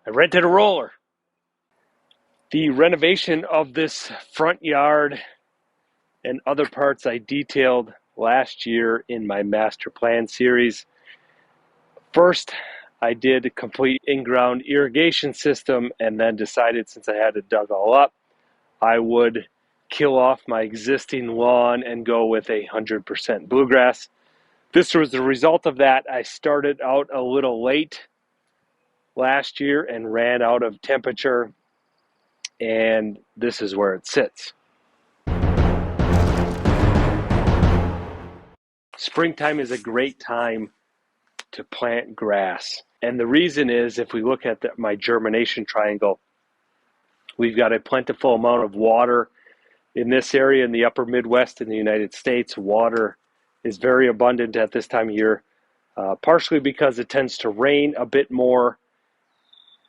I rented a roller. The renovation of this front yard and other parts I detailed last year in my master plan series. First, I did a complete in-ground irrigation system and then decided, since I had it dug all up, I would kill off my existing lawn and go with 100% bluegrass. This was the result of that. I started out a little late last year and ran out of temperature, and this is where it sits. Springtime is a great time to plant grass. And the reason is, if we look at my germination triangle, we've got a plentiful amount of water in this area in the upper Midwest in the United States. Water is very abundant at this time of year, partially because it tends to rain a bit more,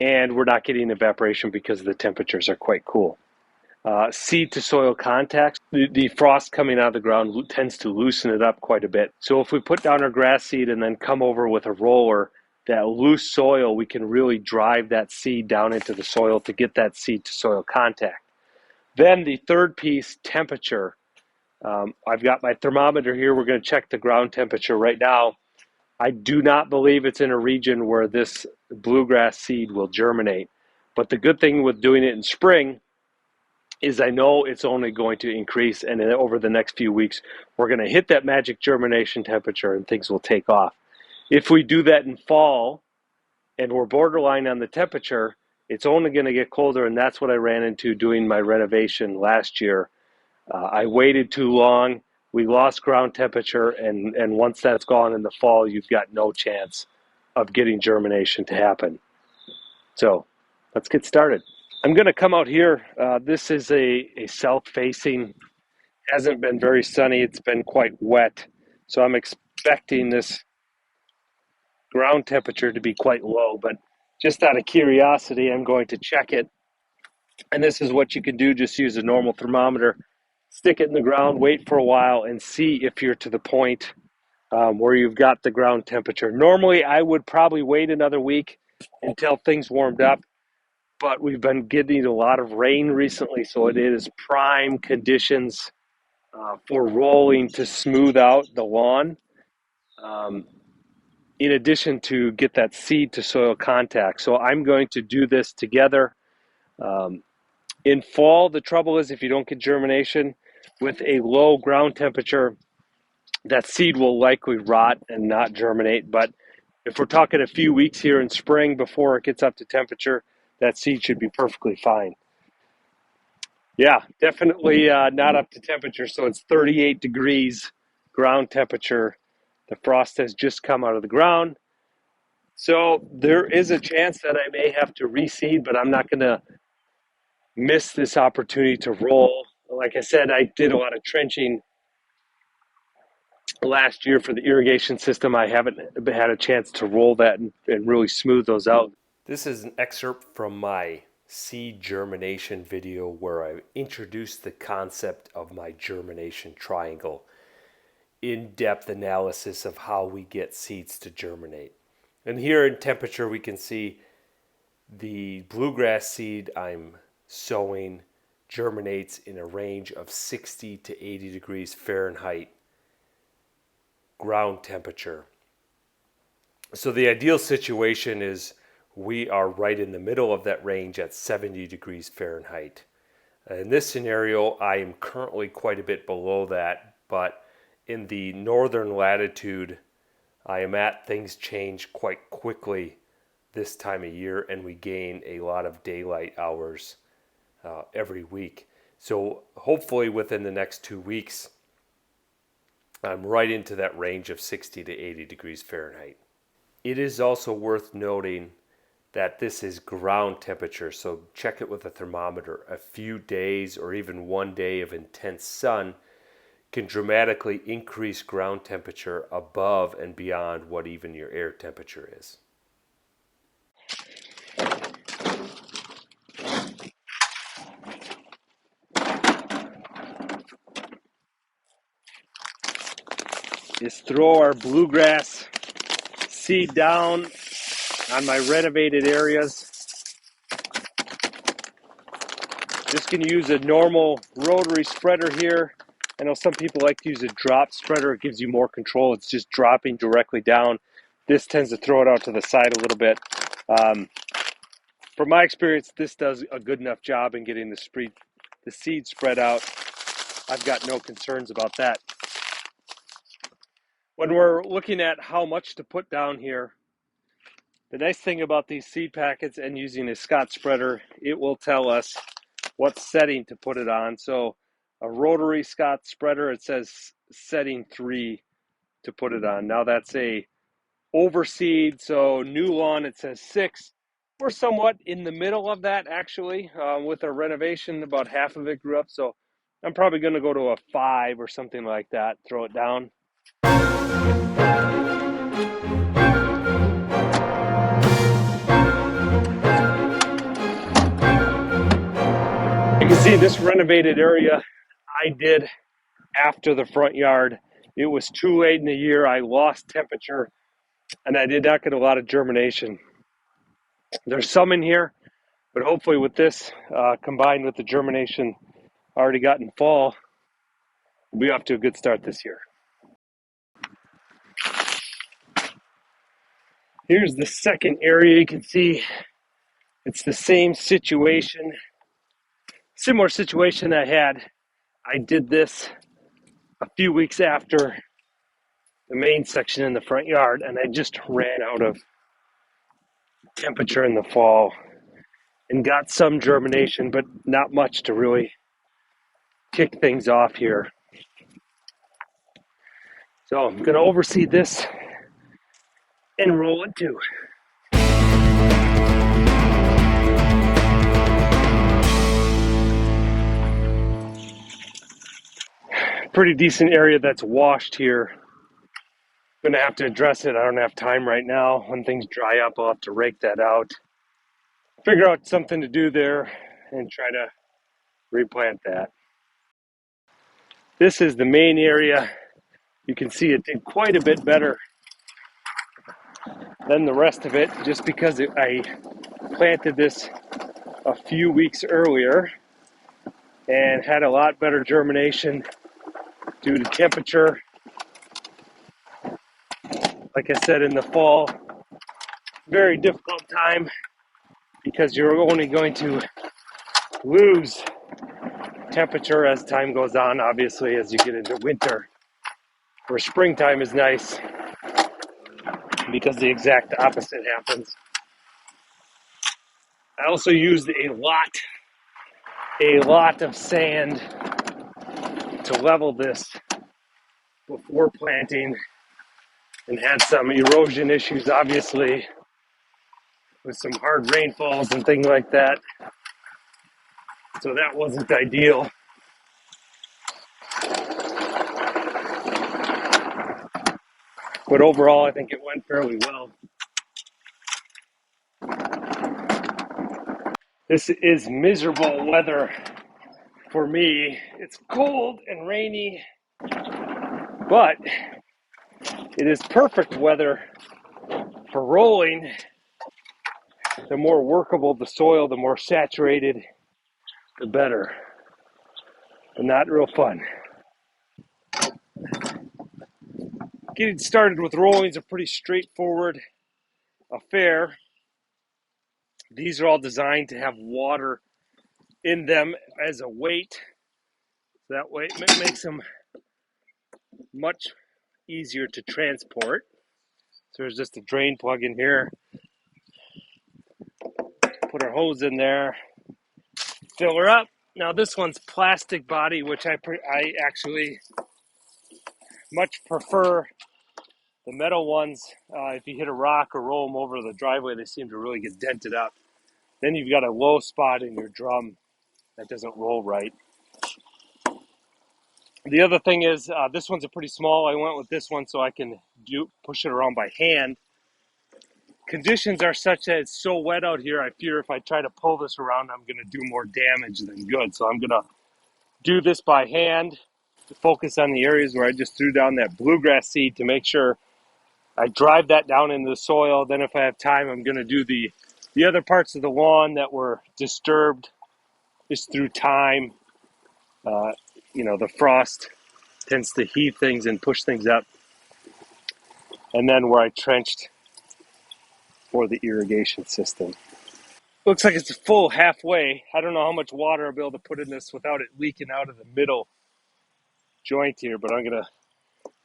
and we're not getting evaporation because the temperatures are quite cool. Seed to soil contact, the frost coming out of the ground tends to loosen it up quite a bit. So if we put down our grass seed and then come over with a roller, that loose soil, we can really drive that seed down into the soil to get that seed to soil contact. Then the third piece, temperature. I've got my thermometer here. We're going to check the ground temperature right now. I do not believe it's in a region where this bluegrass seed will germinate. But the good thing with doing it in spring is I know it's only going to increase, and over the next few weeks, we're going to hit that magic germination temperature and things will take off. If we do that in fall and we're borderline on the temperature, it's only going to get colder, and that's what I ran into doing my renovation last year. I waited too long. We lost ground temperature, and once that's gone in the fall, you've got no chance of getting germination to happen. So let's get started. I'm going to come out here. This is a south-facing, hasn't been very sunny. It's been quite wet. So I'm expecting this ground temperature to be quite low, but just out of curiosity, I'm going to check it. And this is what you can do. Just use a normal thermometer, stick it in the ground, wait for a while, and see if you're to the point where you've got the ground temperature. Normally, I would probably wait another week until things warmed up. But we've been getting a lot of rain recently, so it is prime conditions for rolling to smooth out the lawn, in addition to get that seed to soil contact. So I'm going to do this together. In fall, the trouble is if you don't get germination with a low ground temperature, that seed will likely rot and not germinate. But if we're talking a few weeks here in spring before it gets up to temperature, that seed should be perfectly fine. Yeah, definitely not up to temperature. So it's 38 degrees ground temperature. The frost has just come out of the ground. So there is a chance that I may have to reseed, but I'm not going to miss this opportunity to roll. Like I said, I did a lot of trenching last year for the irrigation system. I haven't had a chance to roll that and really smooth those out. This is an excerpt from my seed germination video where I introduced the concept of my germination triangle, in-depth analysis of how we get seeds to germinate. And here in temperature we can see the bluegrass seed I'm sowing germinates in a range of 60 to 80 degrees Fahrenheit ground temperature. So the ideal situation is we are right in the middle of that range at 70 degrees Fahrenheit. In this scenario, I am currently quite a bit below that, but in the northern latitude I am at, things change quite quickly this time of year, and we gain a lot of daylight hours every week. So hopefully within the next 2 weeks, I'm right into that range of 60 to 80 degrees Fahrenheit. It is also worth noting that this is ground temperature, so check it with a thermometer. A few days or even one day of intense sun can dramatically increase ground temperature above and beyond what even your air temperature is. Just throw our bluegrass seed down on my renovated areas. Just going to use a normal rotary spreader here. I know some people like to use a drop spreader. It gives you more control. It's just dropping directly down. This tends to throw it out to the side a little bit. From my experience, this does a good enough job in getting the seed spread out. I've got no concerns about that. When we're looking at how much to put down here, the nice thing about these seed packets and using a Scott spreader, it will tell us what setting to put it on. So a rotary Scott spreader, it says setting 3 to put it on. Now that's a overseed, so new lawn, it says 6. We're somewhat in the middle of that, actually. With our renovation, about half of it grew up, so I'm probably going to go to a 5 or something like that, throw it down. You can see this renovated area I did after the front yard. It was too late in the year. I lost temperature and I did not get a lot of germination. There's some in here, but hopefully with this combined with the germination already got in fall, we'll be off to a good start this year. Here's the second area. You can see it's the same situation, similar situation I had. I did this a few weeks after the main section in the front yard, and I just ran out of temperature in the fall and got some germination, but not much to really kick things off here. So I'm going to oversee this and roll it too. Pretty decent area that's washed here. I'm going to have to address it. I don't have time right now. When things dry up, I'll have to rake that out, figure out something to do there, and try to replant that. This is the main area. You can see it did quite a bit better than the rest of it, just because I planted this a few weeks earlier and had a lot better germination due to temperature. Like I said, in the fall, very difficult time because you're only going to lose temperature as time goes on, obviously, as you get into winter. Where springtime is nice because the exact opposite happens. I also used a lot of sand to level this before planting, and had some erosion issues, obviously, with some hard rainfalls and things like that. So that wasn't ideal. But overall, I think it went fairly well. This is miserable weather for me. It's cold and rainy, but it is perfect weather for rolling. The more workable the soil, the more saturated, the better. But not real fun. Getting started with rolling is a pretty straightforward affair. These are all designed to have water in them as a weight. That way it makes them much easier to transport. So there's just a drain plug in here. Put our hose in there, fill her up. Now this one's plastic body, which I actually much prefer the metal ones. If you hit a rock or roll them over the driveway, they seem to really get dented up. Then you've got a low spot in your drum that doesn't roll right. The other thing is, this one's a pretty small. I went with this one so I can push it around by hand. Conditions are such that it's so wet out here, I fear if I try to pull this around, I'm going to do more damage than good. So I'm going to do this by hand to focus on the areas where I just threw down that bluegrass seed to make sure I drive that down into the soil. Then if I have time, I'm going to do the other parts of the lawn that were disturbed is through time. The frost tends to heave things and push things up. And then where I trenched for the irrigation system. Looks like it's full halfway. I don't know how much water I'll be able to put in this without it leaking out of the middle joint here, but I'm going to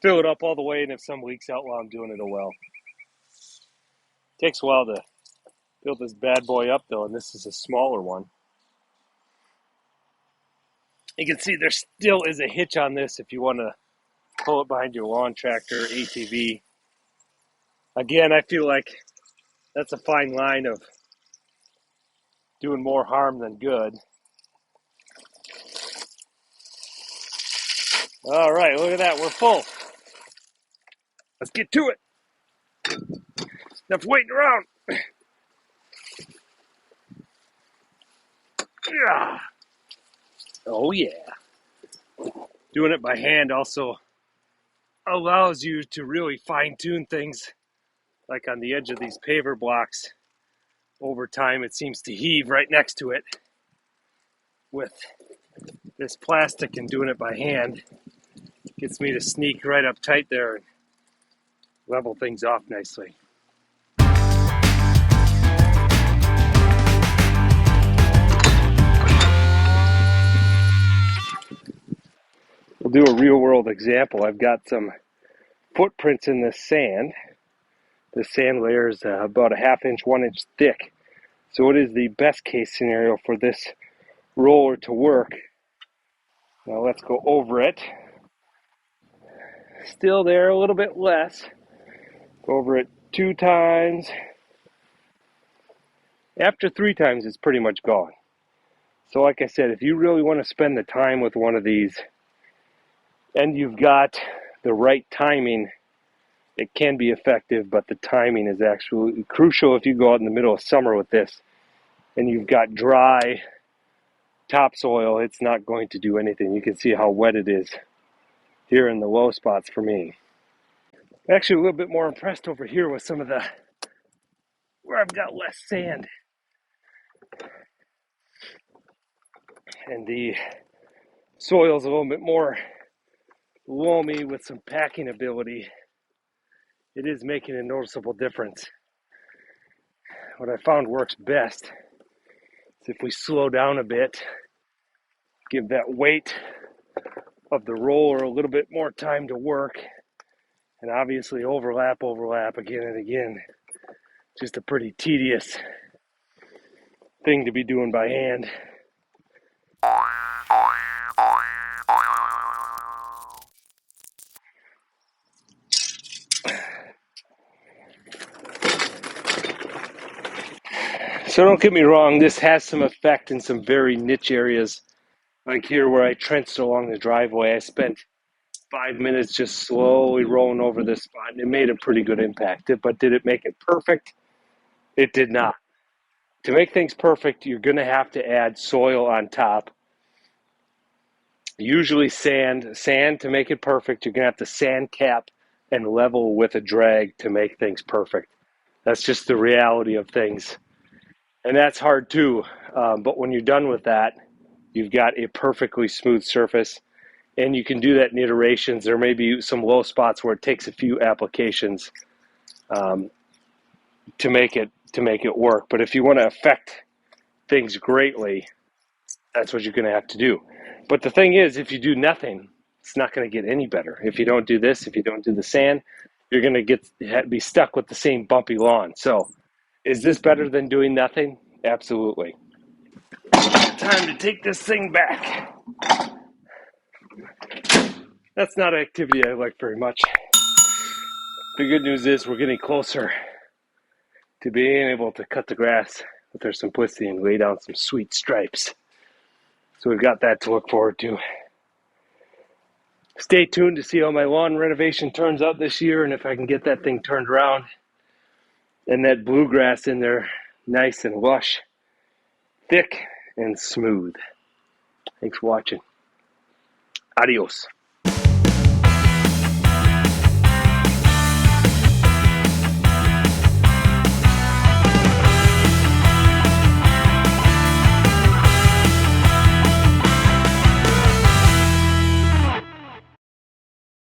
fill it up all the way, and if some leaks out while I'm doing it, oh well. Takes a while to build this bad boy up, though, and this is a smaller one. You can see there still is a hitch on this if you want to pull it behind your lawn tractor, ATV. Again, I feel like that's a fine line of doing more harm than good. All right, look at that. We're full. Let's get to it. Enough waiting around. Yeah. Oh, yeah. Doing it by hand also allows you to really fine-tune things. Like on the edge of these paver blocks, over time it seems to heave right next to it. With this plastic and doing it by hand, gets me to sneak right up tight there and level things off nicely. We'll do a real-world example. I've got some footprints in this sand. The sand layer is about a half-inch, 1-inch thick. So it is the best case scenario for this roller to work. Now let's go over it. Still there, a little bit less. Go over it 2 times. After 3 times, it's pretty much gone. So like I said, if you really want to spend the time with one of these and you've got the right timing, it can be effective, but the timing is absolutely crucial if you go out in the middle of summer with this and you've got dry topsoil. It's not going to do anything. You can see how wet it is here in the low spots for me. I'm actually a little bit more impressed over here with some of the where I've got less sand and the soil's a little bit more loamy with some packing ability. It is making a noticeable difference. What I found works best is if we slow down a bit, give that weight of the roller a little bit more time to work, and obviously overlap again and again. Just a pretty tedious thing to be doing by hand. So don't get me wrong, this has some effect in some very niche areas. Like here where I trenched along the driveway, I spent 5 minutes just slowly rolling over this spot, and it made a pretty good impact. But did it make it perfect? It did not. To make things perfect, you're going to have to add soil on top. Usually sand. Sand to make it perfect, you're going to have to sand cap and level with a drag to make things perfect. That's just the reality of things. And that's hard too. But when you're done with that, you've got a perfectly smooth surface. And you can do that in iterations. There may be some low spots where it takes a few applications to make it work. But if you want to affect things greatly, that's what you're going to have to do. But the thing is, if you do nothing, it's not going to get any better. If you don't do this, if you don't do the sand, you're going to be stuck with the same bumpy lawn. So is this better than doing nothing? Absolutely. Time to take this thing back. That's not an activity I like very much. The good news is we're getting closer to being able to cut the grass with our simplicity and lay down some sweet stripes. So we've got that to look forward to. Stay tuned to see how my lawn renovation turns out this year and if I can get that thing turned around and that bluegrass in there nice and lush, thick and smooth. Thanks for watching. Adios.